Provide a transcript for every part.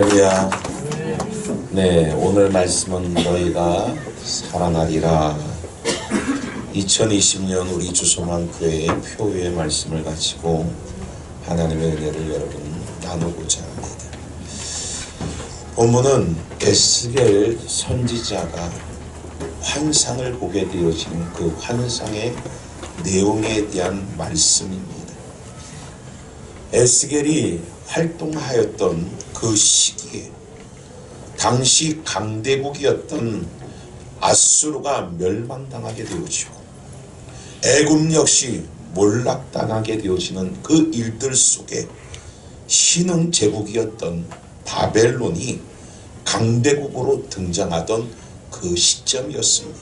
할렐루야. 네, 오늘 말씀은 너희가 살아나리라. 2020년 우리 주소만교회의 표의 말씀을 가지고 하나님의 은혜를 여러분 나누고자 합니다. 본문은 에스겔 선지자가 환상을 보게 되어진 그 환상의 내용에 대한 말씀입니다. 에스겔이 활동하였던 그 시기에 당시 강대국이었던 아수르가 멸망당하게 되어지고 애굽 역시 몰락당하게 되어지는 그 일들 속에 신흥 제국이었던 바벨론이 강대국으로 등장하던 그 시점이었습니다.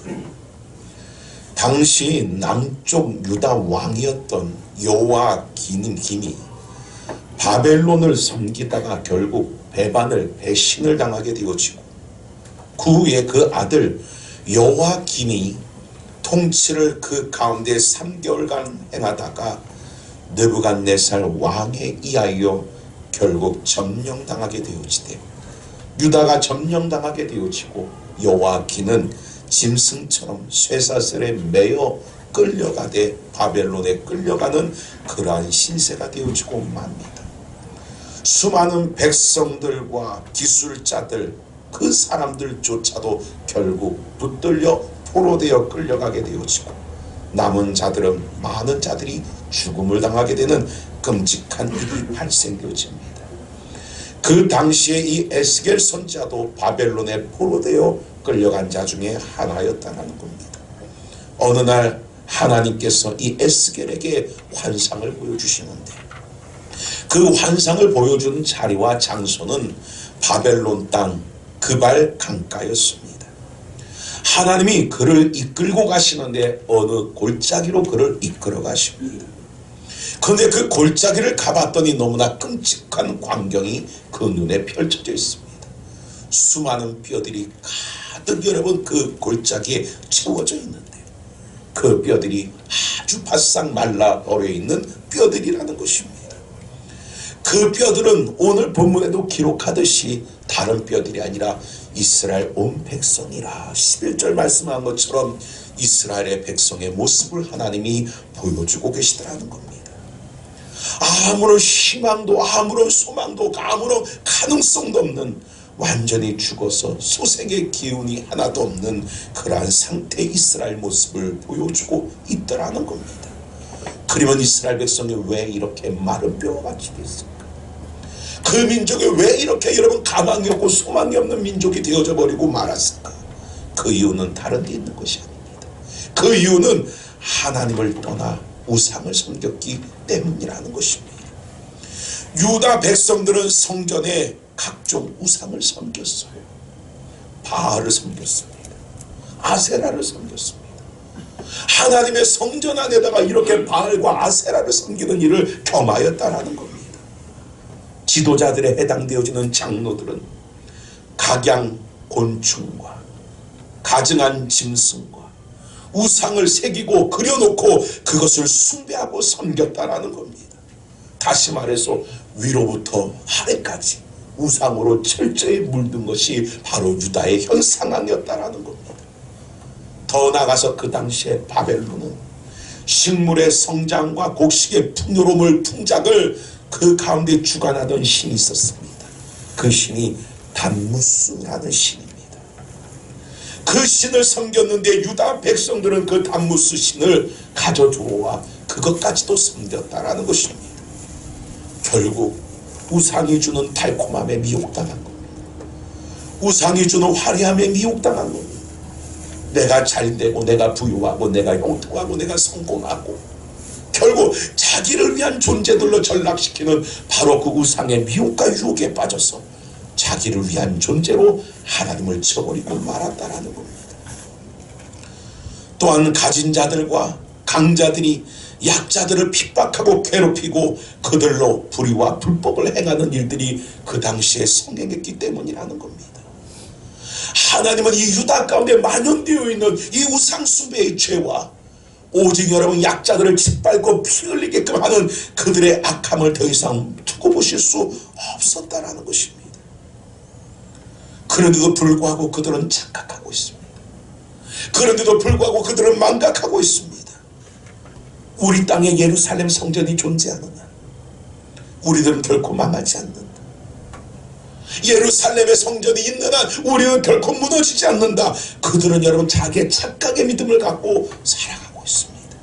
당시 남쪽 유다 왕이었던 여호야김이 바벨론을 섬기다가 결국 배신을 당하게 되어지고 그 후에 그 아들 여호야김이 통치를 그 가운데 3개월간 행하다가 느부갓네살 왕에 의하여 결국 점령당하게 되어지되 유다가 점령당하게 되어지고 여호야김은 짐승처럼 쇠사슬에 매여 끌려가되 바벨론에 끌려가는 그러한 신세가 되어지고 맙니다. 수많은 백성들과 기술자들 그 사람들조차도 결국 붙들려 포로되어 끌려가게 되어지고 남은 자들은 많은 자들이 죽음을 당하게 되는 끔찍한 일이 발생되어집니다. 그 당시에 이 에스겔 선지자도 바벨론에 포로되어 끌려간 자 중에 하나였다는 겁니다. 어느 날 하나님께서 이 에스겔에게 환상을 보여주시는데 그 환상을 보여준 자리와 장소는 바벨론 땅 그발 강가였습니다. 하나님이 그를 이끌고 가시는데 어느 골짜기로 그를 이끌어 가십니다. 그런데 그 골짜기를 가봤더니 너무나 끔찍한 광경이 그 눈에 펼쳐져 있습니다. 수많은 뼈들이 가득 여러분 그 골짜기에 채워져 있는데 그 뼈들이 아주 바싹 말라 버려 있는 뼈들이라는 것입니다. 그 뼈들은 오늘 본문에도 기록하듯이 다른 뼈들이 아니라 이스라엘 온 백성이라 11절 말씀한 것처럼 이스라엘의 백성의 모습을 하나님이 보여주고 계시더라는 겁니다. 아무런 희망도 아무런 소망도 아무런 가능성도 없는 완전히 죽어서 소생의 기운이 하나도 없는 그러한 상태의 이스라엘 모습을 보여주고 있더라는 겁니다. 그러면 이스라엘 백성이 왜 이렇게 마른 뼈가 같이 됐을까? 그 민족이 왜 이렇게 여러분 가망이 없고 소망이 없는 민족이 되어져 버리고 말았을까? 그 이유는 다른 데 있는 것이 아닙니다. 그 이유는 하나님을 떠나 우상을 섬겼기 때문이라는 것입니다. 유다 백성들은 성전에 각종 우상을 섬겼어요. 바알을 섬겼습니다. 아세라를 섬겼습니다. 하나님의 성전 안에다가 이렇게 바알과 아세라를 섬기는 일을 겸하였다라는 겁니다. 지도자들에 해당되어지는 장로들은 각양 곤충과 가증한 짐승과 우상을 새기고 그려놓고 그것을 숭배하고 섬겼다라는 겁니다. 다시 말해서 위로부터 아래까지 우상으로 철저히 물든 것이 바로 유다의 현 상황이었다라는 겁니다. 더 나아가서 그 당시에 바벨론은 식물의 성장과 곡식의 풍요로움을 풍작을 그 가운데 주관하던 신이 있었습니다. 그 신이 단무스라는 신입니다. 그 신을 섬겼는데 유다 백성들은 그 단무스 신을 가져주어와 그것까지도 섬겼다라는 것입니다. 결국 우상이 주는 달콤함에 미혹당한 겁니다. 우상이 주는 화려함에 미혹당한 겁니다. 내가 잘되고 내가 부유하고 내가 형통하고 내가 성공하고 결국 자기를 위한 존재들로 전락시키는 바로 그 우상의 미혹과 유혹에 빠져서 자기를 위한 존재로 하나님을 저버리고 말았다라는 겁니다. 또한 가진 자들과 강자들이 약자들을 핍박하고 괴롭히고 그들로 불의와 불법을 행하는 일들이 그 당시에 성행했기 때문이라는 겁니다. 하나님은 이 유다 가운데 만연되어 있는 이 우상 숭배의 죄와 오직 여러분 약자들을 짓밟고 피 흘리게끔 하는 그들의 악함을 더 이상 두고 보실 수 없었다라는 것입니다. 그런데도 불구하고 그들은 착각하고 있습니다. 그런데도 불구하고 그들은 망각하고 있습니다. 우리 땅에 예루살렘 성전이 존재하느냐? 우리들은 결코 망하지 않는다. 예루살렘의 성전이 있는 한 우리는 결코 무너지지 않는다. 그들은 여러분 자기의 착각의 믿음을 갖고 살아가고 있습니다.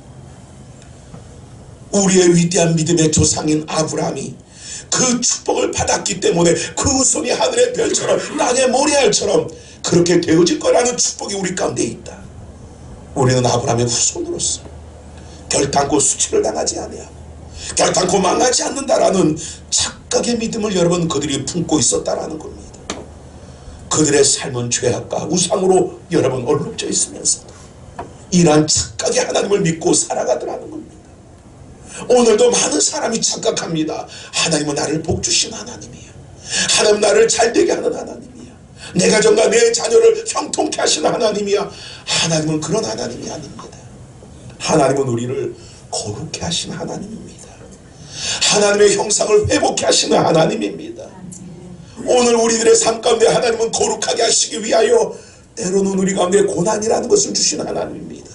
우리의 위대한 믿음의 조상인 아브라함이 그 축복을 받았기 때문에 그 후손이 하늘의 별처럼 땅의 모래알처럼 그렇게 되어질 거라는 축복이 우리 가운데 있다. 우리는 아브라함의 후손으로서 결단코 수치를 당하지 아니하고 결단코 망하지 않는다라는 착각의 믿음을 여러분 그들이 품고 있었다라는 겁니다. 그들의 삶은 죄악과 우상으로 여러분 얼룩져 있으면서도 이러한 착각의 하나님을 믿고 살아가더라는 겁니다. 오늘도 많은 사람이 착각합니다. 하나님은 나를 복주신 하나님이야. 하나님 나를 잘되게 하는 하나님이야. 내 가정과 내 자녀를 형통케 하시는 하나님이야. 하나님은 그런 하나님이 아닙니다. 하나님은 우리를 거룩케 하시는 하나님입니다. 하나님의 형상을 회복케 하시는 하나님입니다. 오늘 우리들의 삶 가운데 하나님은 거룩하게 하시기 위하여 때로는 우리 가운데 고난이라는 것을 주시는 하나님입니다.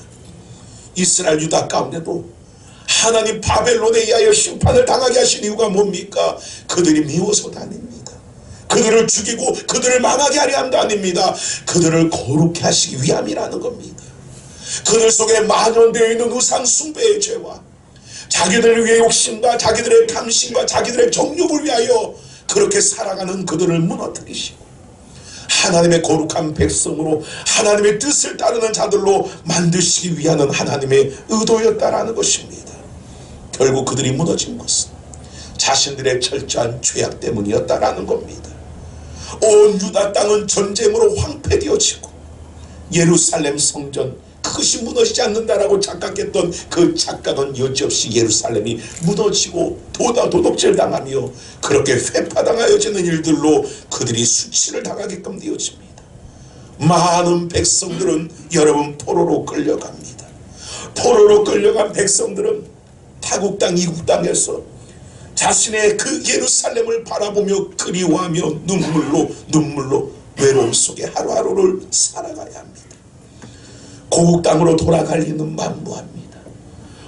이스라엘 유다 가운데도 하나님 바벨론에 의하여 심판을 당하게 하신 이유가 뭡니까? 그들이 미워서도 아닙니다. 그들을 죽이고 그들을 망하게 하려 함도 아닙니다. 그들을 거룩케 하시기 위함이라는 겁니다. 그들 속에 만연되어 있는 우상 숭배의 죄와 자기들 위해 욕심과 자기들의 탐심과 자기들의 정욕을 위하여 그렇게 살아가는 그들을 무너뜨리시고 하나님의 거룩한 백성으로 하나님의 뜻을 따르는 자들로 만드시기 위하는 하나님의 의도였다라는 것입니다. 결국 그들이 무너진 것은 자신들의 철저한 죄악 때문이었다라는 겁니다. 온 유다 땅은 전쟁으로 황폐되어지고 예루살렘 성전 그것이 무너지지 않는다라고 착각했던 그 착각은 여지없이 예루살렘이 무너지고 도덕질 당하며 그렇게 회파당하여지는 일들로 그들이 수치를 당하게끔 되어집니다. 많은 백성들은 여러분 포로로 끌려갑니다. 포로로 끌려간 백성들은 타국 땅 이국 땅에서 자신의 그 예루살렘을 바라보며 그리워하며 눈물로 외로움 속에 하루하루를 살아가야 합니다. 고국 땅으로 돌아갈 리는 만무합니다.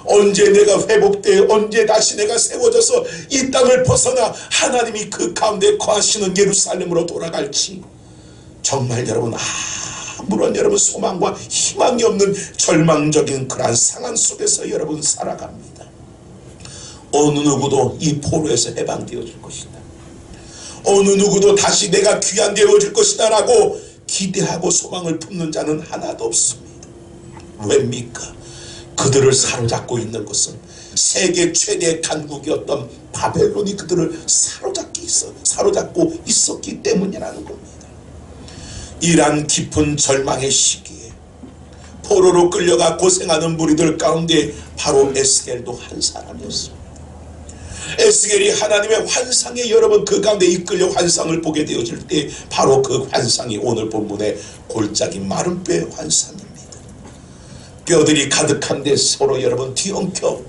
언제 내가 회복되어 언제 다시 내가 세워져서 이 땅을 벗어나 하나님이 그 가운데 거하시는 예루살렘으로 돌아갈지 정말 여러분 아무런 여러분 소망과 희망이 없는 절망적인 그러한 상황 속에서 여러분 살아갑니다. 어느 누구도 이 포로에서 해방되어질 것이다. 어느 누구도 다시 내가 귀한 되어질 것이다 라고 기대하고 소망을 품는 자는 하나도 없습니다. 왜입니까? 그들을 사로잡고 있는 것은 세계 최대 강국이었던 바벨론이 그들을 사로잡고 있었기 때문이라는 겁니다. 이러한 깊은 절망의 시기에 포로로 끌려가 고생하는 무리들 가운데 바로 에스겔도 한 사람이었습니다. 에스겔이 하나님의 환상에 여러분 그 가운데 이끌려 환상을 보게 되어질 때 바로 그 환상이 오늘 본문의 골짜기 마른 뼈의 환상입니다. 뼈들이 가득한데 서로 여러분 뒤엉켜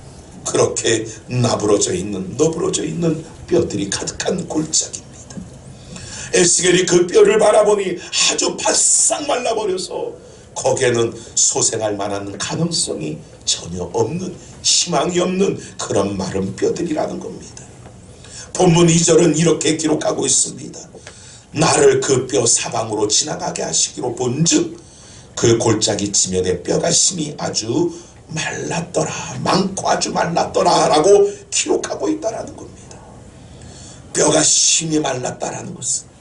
그렇게 너부러져 있는 뼈들이 가득한 골짜기입니다. 에스겔이 그 뼈를 바라보니 아주 바싹 말라버려서 거기에는 소생할 만한 가능성이 전혀 없는 희망이 없는 그런 마른 뼈들이라는 겁니다. 본문 2절은 이렇게 기록하고 있습니다. 나를 그 뼈 사방으로 지나가게 하시기로 본즉 그 골짜기 지면에 뼈가 심이 아주 말랐더라 많고 아주 말랐더라 라고 기록하고 있다라는 겁니다. 뼈가 심이 말랐다라는 것은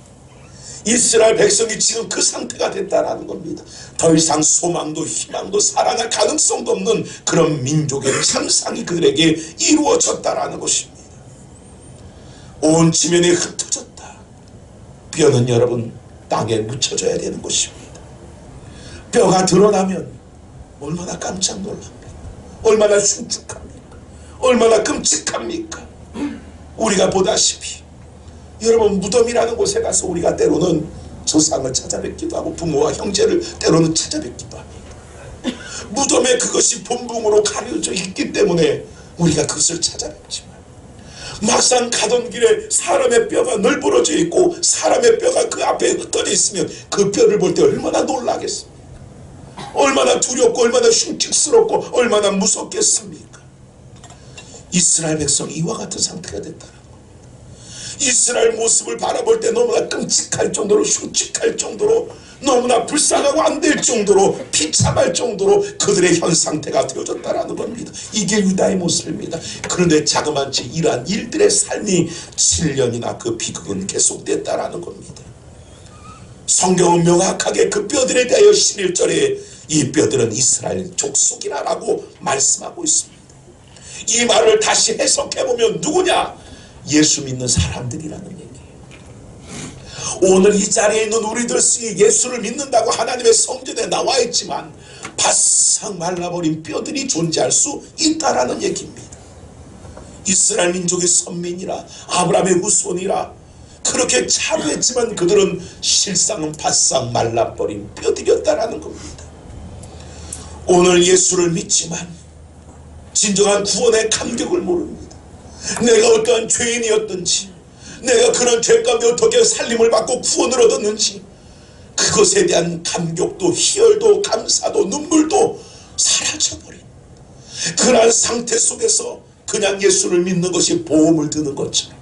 이스라엘 백성이 지금 그 상태가 됐다라는 겁니다. 더 이상 소망도 희망도 사랑할 가능성도 없는 그런 민족의 참상이 그들에게 이루어졌다라는 것입니다. 온 지면이 흩어졌다. 뼈는 여러분 땅에 묻혀져야 되는 것입니다. 뼈가 드러나면 얼마나 깜짝 놀랍니까? 얼마나 흉측합니까? 얼마나 끔찍합니까? 우리가 보다시피 여러분 무덤이라는 곳에 가서 우리가 때로는 조상을 찾아뵙기도 하고 부모와 형제를 때로는 찾아뵙기도 합니다. 무덤에 그것이 본붕으로 가려져 있기 때문에 우리가 그것을 찾아뵙지만 막상 가던 길에 사람의 뼈가 널브러져 있고 사람의 뼈가 그 앞에 흩어져 있으면 그 뼈를 볼 때 얼마나 놀라겠습니까? 얼마나 두렵고 얼마나 흉측스럽고 얼마나 무섭겠습니까? 이스라엘 백성이 이와 같은 상태가 됐다는 겁니다. 이스라엘 모습을 바라볼 때 너무나 끔찍할 정도로 흉측할 정도로 너무나 불쌍하고 안 될 정도로 비참할 정도로 그들의 현 상태가 되어졌다는 겁니다. 이게 유다의 모습입니다. 그런데 자그마치 이러한 일들의 삶이 7년이나 그 비극은 계속됐다라는 겁니다. 성경은 명확하게 그 뼈들에 대하여 11절에 이 뼈들은 이스라엘 족속이라고 말씀하고 있습니다. 이 말을 다시 해석해보면 누구냐? 예수 믿는 사람들이라는 얘기예요. 오늘 이 자리에 있는 우리들 중에 예수를 믿는다고 하나님의 성전에 나와 있지만 바싹 말라버린 뼈들이 존재할 수 있다라는 얘기입니다. 이스라엘 민족의 선민이라 아브라함의 후손이라 그렇게 차루했지만 그들은 실상은 바싹 말라버린 뼈들이었다라는 겁니다. 오늘 예수를 믿지만 진정한 구원의 감격을 모릅니다. 내가 어떠한 죄인이었든지 내가 그런 죄 가운데 어떻게 살림을 받고 구원을 얻었는지 그것에 대한 감격도 희열도 감사도 눈물도 사라져버린 그러한 상태 속에서 그냥 예수를 믿는 것이 보험을 드는 것처럼,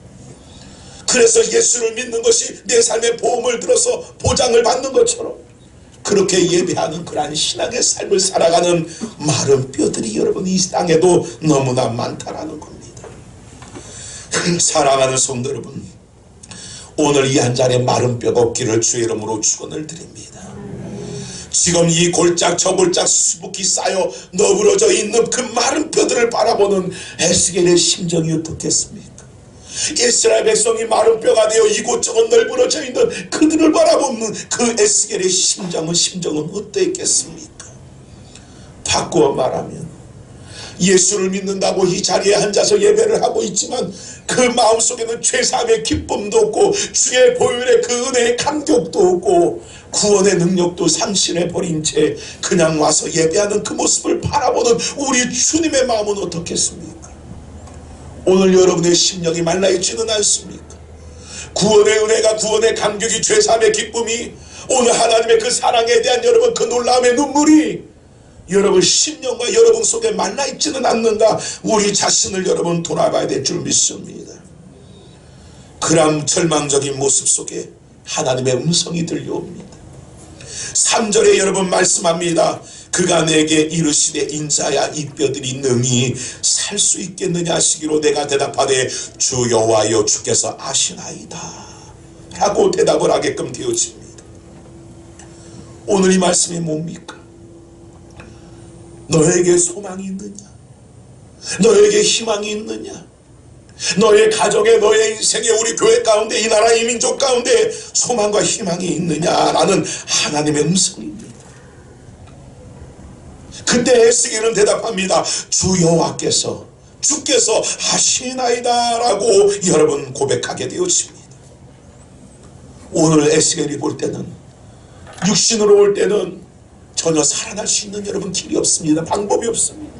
그래서 예수를 믿는 것이 내 삶의 보험을 들어서 보장을 받는 것처럼 그렇게 예배하는 그러한 신앙의 삶을 살아가는 마른 뼈들이 여러분 이 땅에도 너무나 많다라는 겁니다. 사랑하는 성도 여러분, 오늘 이 한 잔의 마른 뼈가 없기를 주의 이름으로 축원을 드립니다. 지금 이 골짝 저 골짝 수북히 쌓여 너부러져 있는 그 마른 뼈들을 바라보는 에스겔의 심정이 어떻겠습니까? 이스라엘 백성이 마른 뼈가 되어 이곳저곳 널브러져 있는 그들을 바라보는 그 에스겔의 심정은 어떠했겠습니까? 바꾸어 말하면 예수를 믿는다고 이 자리에 앉아서 예배를 하고 있지만 그 마음속에는 죄사함의 기쁨도 없고 주의 보혈의 그 은혜의 감격도 없고 구원의 능력도 상실해버린 채 그냥 와서 예배하는 그 모습을 바라보는 우리 주님의 마음은 어떻겠습니까? 오늘 여러분의 심령이 말라있지는 않습니까? 구원의 은혜가 구원의 감격이 죄사함의 기쁨이 오늘 하나님의 그 사랑에 대한 여러분 그 놀라움의 눈물이 여러분 심령과 여러분 속에 말라있지는 않는가? 우리 자신을 여러분 돌아봐야 될 줄 믿습니다. 그런 절망적인 모습 속에 하나님의 음성이 들려옵니다. 3절에 여러분 말씀합니다. 그가 내게 이르시되 인자야 이 뼈들이 능히 살 수 있겠느냐 하시기로 내가 대답하되 주 여호와여 주께서 아시나이다 라고 대답을 하게끔 되어집니다. 오늘 이 말씀이 뭡니까? 너에게 소망이 있느냐? 너에게 희망이 있느냐? 너의 가정에 너의 인생에 우리 교회 가운데 이 나라 이 민족 가운데 소망과 희망이 있느냐라는 하나님의 음성입니다. 그때 에스겔은 대답합니다. 주 여호와께서 주께서 하시나이다 라고 여러분 고백하게 되어집니다. 오늘 에스겔이 볼 때는 육신으로 볼 때는 전혀 살아날 수 있는 여러분 길이 없습니다. 방법이 없습니다.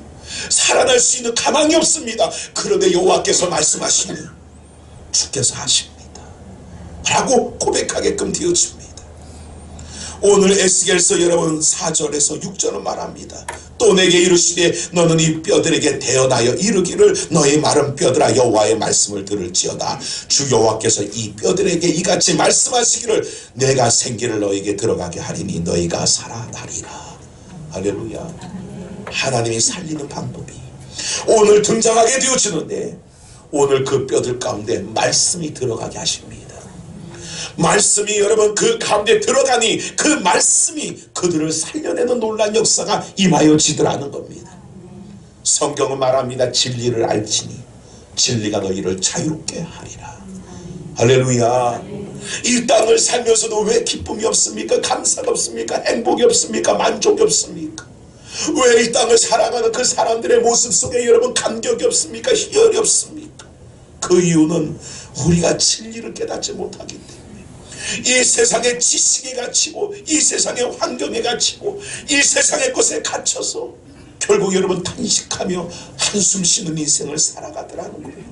살아날 수 있는 가망이 없습니다. 그런데 여호와께서 말씀하시니 주께서 하십니다 라고 고백하게끔 되어집니다. 오늘 에스겔서 여러분 4절에서 6절은 말합니다. 또 내게 이르시되 너는 이 뼈들에게 대언하여 이르기를 너희 마른 뼈들아 여호와의 말씀을 들을지어다. 주 여호와께서 이 뼈들에게 이같이 말씀하시기를 내가 생기를 너에게 들어가게 하리니 너희가 살아나리라. 할렐루야. 하나님이 살리는 방법이 오늘 등장하게 되어지는데 오늘 그 뼈들 가운데 말씀이 들어가게 하십니다. 말씀이 여러분 그 가운데 들어가니 그 말씀이 그들을 살려내는 놀라운 역사가 임하여지더라는 겁니다. 성경은 말합니다. 진리를 알지니 진리가 너희를 자유롭게 하리라. 할렐루야. 이 땅을 살면서도 왜 기쁨이 없습니까? 감사가 없습니까? 행복이 없습니까? 만족이 없습니까? 왜 이 땅을 살아가는 그 사람들의 모습 속에 여러분 감격이 없습니까? 희열이 없습니까? 그 이유는 우리가 진리를 깨닫지 못하기 때문에 이 세상의 지식에 갇히고 이 세상의 환경에 갇히고 이 세상의 것에 갇혀서 결국 여러분 탄식하며 한숨 쉬는 인생을 살아가더라는 겁니다.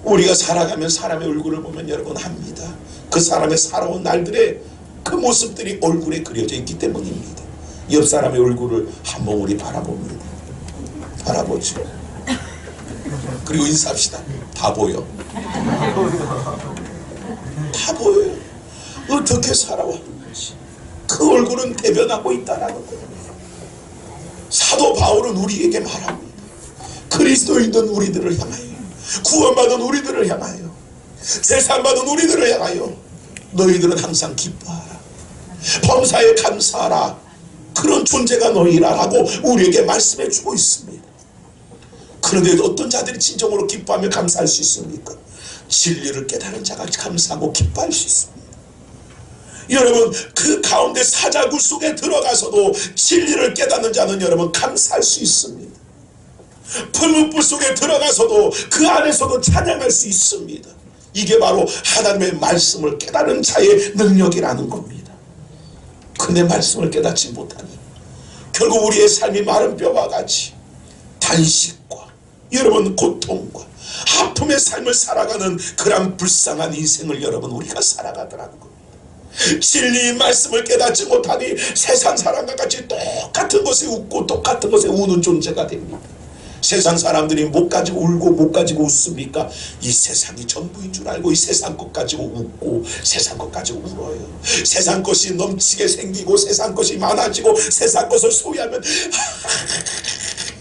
우리가 살아가면 사람의 얼굴을 보면 여러분 합니다. 그 사람의 살아온 날들의 그 모습들이 얼굴에 그려져 있기 때문입니다. 옆 사람의 얼굴을 한번 우리 바라봅니다. 바라보죠. 그리고 인사합시다. 다 보여. 다 보여요. 어떻게 살아왔는지 그 얼굴은 대변하고 있다라는 거예요. 사도 바울은 우리에게 말합니다. 그리스도인된 우리들을 향하여, 구원받은 우리들을 향하여, 제사받은 우리들을 향하여 너희들은 항상 기뻐하라, 범사에 감사하라, 그런 존재가 너희라라고 우리에게 말씀해 주고 있습니다. 그런데 어떤 자들이 진정으로 기뻐하며 감사할 수 있습니까? 진리를 깨달은 자가 감사하고 기뻐할 수 있습니다. 여러분, 그 가운데 사자굴 속에 들어가서도 진리를 깨닫는 자는 여러분 감사할 수 있습니다. 풀무불 속에 들어가서도 그 안에서도 찬양할 수 있습니다. 이게 바로 하나님의 말씀을 깨달은 자의 능력이라는 겁니다. 근데 말씀을 깨닫지 못하니 결국 우리의 삶이 마른 뼈와 같이 단식과 여러분 고통과 아픔의 삶을 살아가는 그런 불쌍한 인생을 여러분 우리가 살아가더라는 겁니다. 진리의 말씀을 깨닫지 못하니 세상 사람과 같이 똑같은 것에 웃고 똑같은 것에 우는 존재가 됩니다. 세상 사람들이 못 가지고 울고 못 가지고 웃습니까? 이 세상이 전부인 줄 알고 이 세상 것 가지고 웃고 세상 것 가지고 울어요. 세상 것이 넘치게 생기고 세상 것이 많아지고 세상 것을 소유하면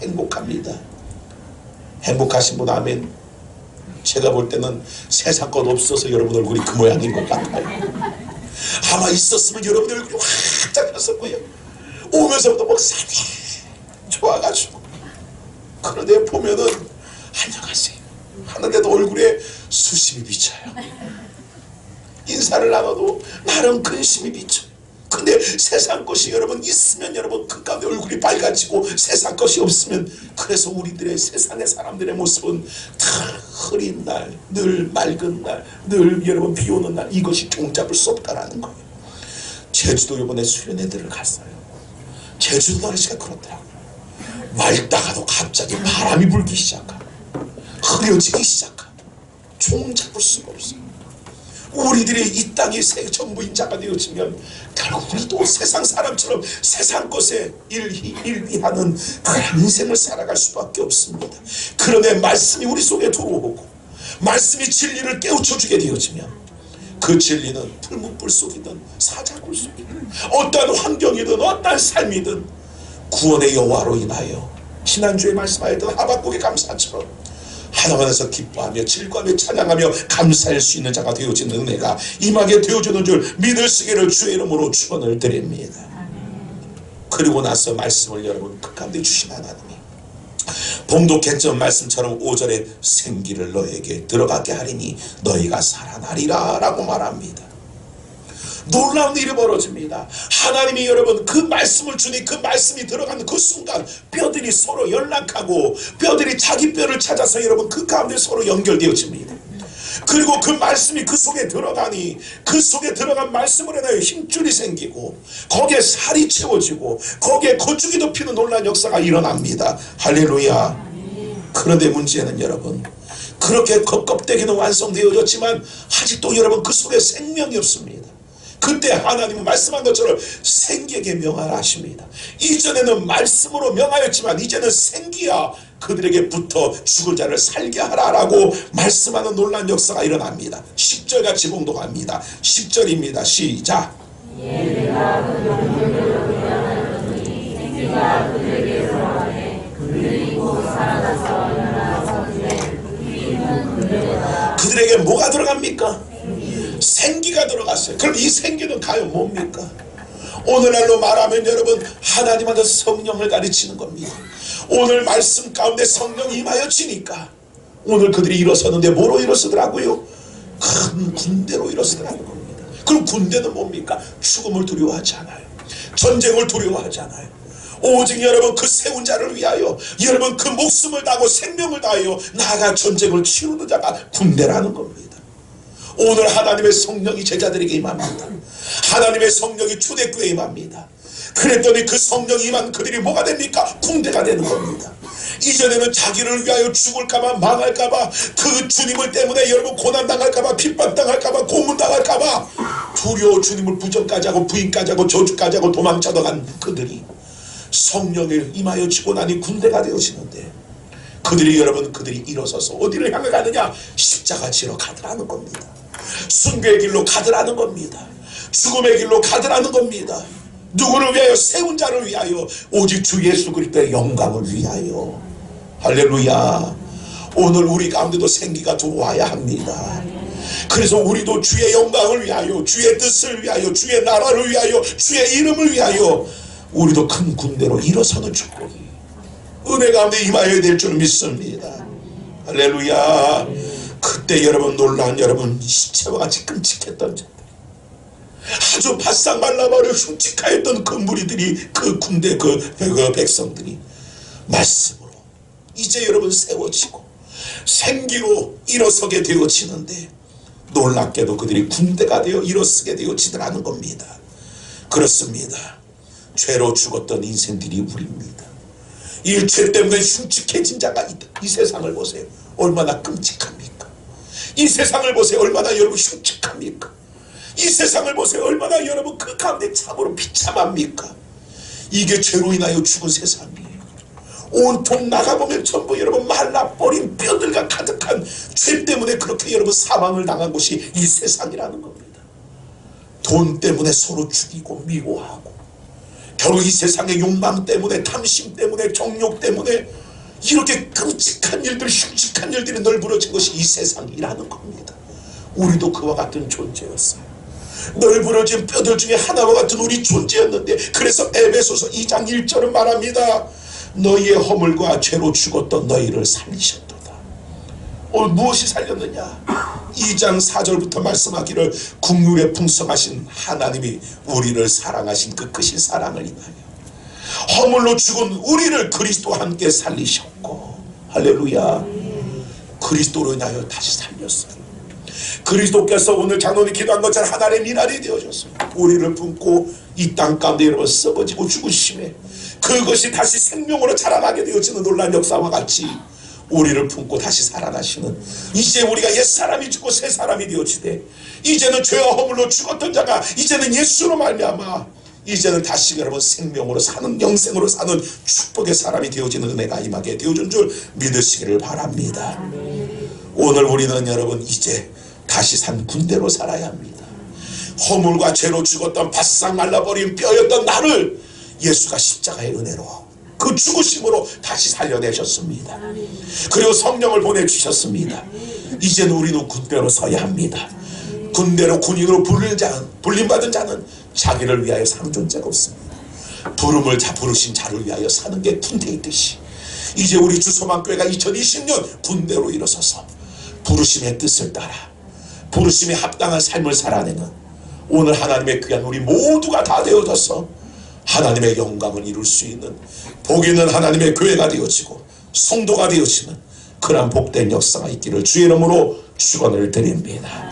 행복합니다. 행복하신 분 아멘. 제가 볼 때는 세상 것 없어서 여러분 얼굴이 그 모양인 것 같아요. 아마 있었으면 여러분 얼굴이 확 폈었고요. 오면서부터 목사님 좋아가지고, 그런데 보면은 안녕하세요 하는데도 얼굴에 수심이 비쳐요. 인사를 나눠도 나름 근심이 비쳐요. 근데 세상 것이 여러분 있으면 여러분 그 가운데 얼굴이 밝아지고 세상 것이 없으면, 그래서 우리들의 세상의 사람들의 모습은 다 흐린 날, 늘 맑은 날, 늘 여러분 비 오는 날, 이것이 종잡을 수 없다라는 거예요. 제주도 이번에 수련회 들어갔어요. 제주도 날씨가 그렇더라고요. 맑다가도 갑자기 바람이 불기 시작하고 흐려지기 시작하고 종잡을 수가 없어요. 우리들이 이 땅이 새 전부인 자가 되어지면 결국 우리도 세상 사람처럼 세상 것에 일비하는 그런 인생을 살아갈 수밖에 없습니다. 그런데 말씀이 우리 속에 들어오고 말씀이 진리를 깨우쳐주게 되어지면 그 진리는 풀무불 속이든 사자굴 속이든 어떠한 환경이든 어떠한 삶이든 구원의 여호와로 인하여 지난주에 말씀하였던 하박국의 감사처럼 하나님께서 기뻐하며 즐거워하며 찬양하며 감사할 수 있는 자가 되어지는 은혜가 임하게 되어주는 줄 믿으시기를 주의 이름으로 축원을 드립니다. 그리고 나서 말씀을 여러분 그 가운데 주신 하나님이 봉독했던 말씀처럼 5절에 생기를 너에게 들어가게 하리니 너희가 살아나리라 라고 말합니다. 놀라운 일이 벌어집니다. 하나님이 여러분 그 말씀을 주니 그 말씀이 들어가는 그 순간 뼈들이 서로 연락하고 뼈들이 자기 뼈를 찾아서 여러분 그 가운데 서로 연결되어집니다. 그리고 그 말씀이 그 속에 들어가니 그 속에 들어간 말씀을 인하여 힘줄이 생기고 거기에 살이 채워지고 거기에 거죽이 덮이는 놀라운 역사가 일어납니다. 할렐루야. 그런데 문제는 여러분 그렇게 껍데기는 완성되어졌지만 아직도 여러분 그 속에 생명이 없습니다. 그때 하나님은 말씀한 것처럼 생기에게 명하라 하십니다. 이전에는 말씀으로 명하였지만 이제는 생기야 그들에게 붙어 죽은 자를 살게 하라 라고 말씀하는 놀라운 역사가 일어납니다. 10절같이 봉독합니다. 10절입니다. 시작. 얘가 그 영혼들을 위하였더니 생기가 그들에게 들어가네 그리고 살아나서 일어나서 그들에게 뭐가 들어갑니까? 생기가 들어갔어요. 그럼 이 생기는 과연 뭡니까? 오늘날로 말하면 여러분 하나님한테 성령을 가르치는 겁니다. 오늘 말씀 가운데 성령이 임하여지니까 오늘 그들이 일어섰는데 뭐로 일어서더라고요? 큰 군대로 일어서더라는 겁니다. 그럼 군대는 뭡니까? 죽음을 두려워하지 않아요. 전쟁을 두려워하지 않아요. 오직 여러분 그 세운 자를 위하여 여러분 그 목숨을 다하고 생명을 다하여 나아가 전쟁을 치르는 자가 군대라는 겁니다. 오늘 하나님의 성령이 제자들에게 임합니다. 하나님의 성령이 초대교회에 임합니다. 그랬더니 그 성령이 임한 그들이 뭐가 됩니까? 군대가 되는 겁니다. 이전에는 자기를 위하여 죽을까봐 망할까봐 그 주님을 때문에 여러분 고난당할까봐 핍박당할까봐 고문당할까봐 두려워 주님을 부정까지 하고 부인까지 하고 저주까지 하고 도망쳐나간 그들이 성령에 임하여 지고 나니 군대가 되어지는데 그들이 일어서서 어디를 향해 가느냐? 십자가 지러 가더라는 겁니다. 순교의 길로 가더라는 겁니다. 죽음의 길로 가더라는 겁니다. 누구를 위하여? 세운 자를 위하여, 오직 주 예수 그리스도의 영광을 위하여. 할렐루야. 오늘 우리 가운데도 생기가 들어와야 합니다. 그래서 우리도 주의 영광을 위하여, 주의 뜻을 위하여, 주의 나라를 위하여, 주의 이름을 위하여 우리도 큰 군대로 일어서는 축복이 은혜 가운데 임하여야 될 줄 믿습니다. 할렐루야. 그때 여러분 놀란 여러분 시체와 같이 끔찍했던 자들, 아주 바싹 말라버려 흉측하였던 그 무리들이, 그 군대 그 백성들이 말씀으로 이제 여러분 세워지고 생기로 일어서게 되어지는데 놀랍게도 그들이 군대가 되어 일어서게 되어지더라는 겁니다. 그렇습니다. 죄로 죽었던 인생들이 우리입니다. 이 죄 때문에 흉측해진 자가 있다. 이 세상을 보세요. 얼마나 끔찍합니까? 이 세상을 보세요. 얼마나 여러분 흉측합니까? 이 세상을 보세요. 얼마나 여러분 그 가운데 참으로 비참합니까? 이게 죄로 인하여 죽은 세상이에요. 온통 나가보면 전부 여러분 말라버린 뼈들과 가득한 죄 때문에 그렇게 여러분 사망을 당한 곳이 이 세상이라는 겁니다. 돈 때문에 서로 죽이고 미워하고, 결국 이 세상의 욕망 때문에, 탐심 때문에, 정욕 때문에 이렇게 끔찍한 일들, 흉측한 일들이 널브러진 것이 이 세상이라는 겁니다. 우리도 그와 같은 존재였어요. 널브러진 뼈들 중에 하나와 같은 우리 존재였는데, 그래서 에베소서 2장 1절은 말합니다. 너희의 허물과 죄로 죽었던 너희를 살리셨도다. 무엇이 살렸느냐? 2장 4절부터 말씀하기를 국률에 풍성하신 하나님이 우리를 사랑하신 그 크신 사랑을 인하여 허물로 죽은 우리를 그리스도와 함께 살리셨고, 할렐루야. 그리스도로 인하여 다시 살렸어요. 그리스도께서 오늘 장로님이 기도한 것처럼 하나님의 미랄이 되어졌어요. 우리를 품고 이 땅 가운데 여러분 썩어지고 죽으심에 그것이 다시 생명으로 자라나게 되어지는 놀라운 역사와 같이 우리를 품고 다시 살아나시는, 이제 우리가 옛사람이 죽고 새사람이 되어지되, 이제는 죄와 허물로 죽었던 자가 이제는 예수로 말미암아 이제는 다시 여러분 생명으로 사는, 영생으로 사는 축복의 사람이 되어지는 은혜가 임하게 되어준 줄 믿으시기를 바랍니다. 오늘 우리는 여러분 이제 다시 산 군대로 살아야 합니다. 허물과 죄로 죽었던 바싹 말라버린 뼈였던 나를 예수가 십자가의 은혜로 그 죽으심으로 다시 살려내셨습니다. 그리고 성령을 보내주셨습니다. 이제는 우리는 군대로 서야 합니다. 군대로, 군인으로 불림받은 자는 자기를 위하여 사는 존재가 없습니다. 부르신 자를 위하여 사는 게 군대이듯이 이제 우리 주소망교회가 2020년 군대로 일어서서 부르심의 뜻을 따라 부르심에 합당한 삶을 살아내는, 오늘 하나님의 귀한 우리 모두가 다 되어져서 하나님의 영광을 이룰 수 있는 복 있는 하나님의 교회가 되어지고 성도가 되어지는 그러한 복된 역사가 있기를 주의 이름으로 축원을 드립니다.